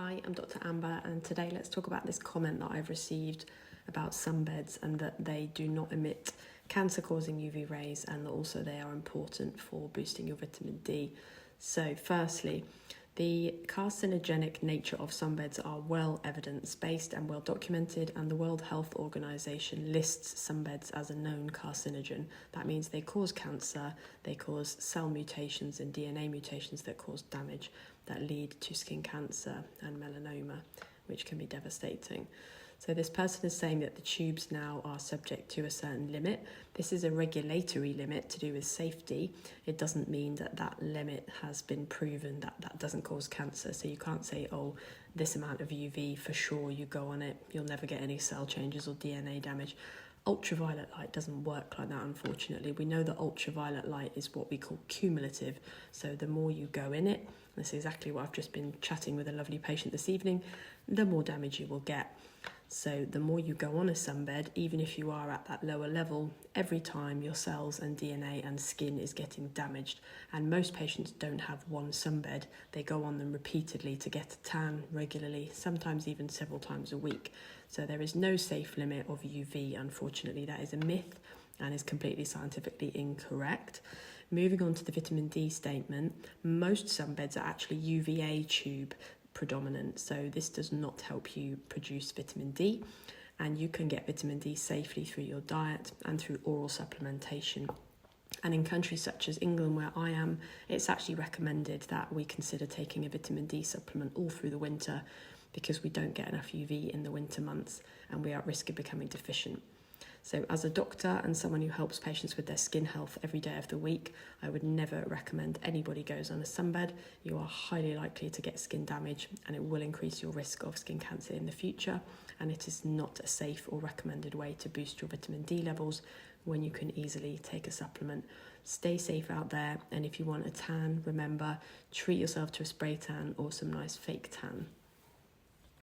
Hi, I'm Dr. Amber, and today let's talk about this comment that I've received about sunbeds and that they do not emit cancer-causing UV rays and that also they are important for boosting your vitamin D. So firstly, the carcinogenic nature of sunbeds are well evidence-based and well documented, and the World Health Organization lists sunbeds as a known carcinogen. That means they cause cancer, they cause cell mutations and DNA mutations that cause damage that lead to skin cancer and melanoma, which can be devastating. So this person is saying that the tubes now are subject to a certain limit. This is a regulatory limit to do with safety. It doesn't mean that that limit has been proven that that doesn't cause cancer. So you can't say, oh, this amount of UV, for sure you go on it, you'll never get any cell changes or DNA damage. Ultraviolet light doesn't work like that, unfortunately. We know that ultraviolet light is what we call cumulative. So the more you go in it, this is exactly what I've just been chatting with a lovely patient this evening, the more damage you will get. So the more you go on a sunbed, even if you are at that lower level, every time your cells and DNA and skin is getting damaged. And most patients don't have one sunbed. They go on them repeatedly to get a tan regularly, sometimes even several times a week. So there is no safe limit of UV, unfortunately. That is a myth and is completely scientifically incorrect. Moving on to the vitamin D statement, most sunbeds are actually UVA tube predominant, so this does not help you produce vitamin D, and you can get vitamin D safely through your diet and through oral supplementation. And in countries such as England, where I am, it's actually recommended that we consider taking a vitamin D supplement all through the winter because we don't get enough UV in the winter months and we are at risk of becoming deficient. So as a doctor and someone who helps patients with their skin health every day of the week, I would never recommend anybody goes on a sunbed. You are highly likely to get skin damage and it will increase your risk of skin cancer in the future. And it is not a safe or recommended way to boost your vitamin D levels when you can easily take a supplement. Stay safe out there. And if you want a tan, remember, treat yourself to a spray tan or some nice fake tan.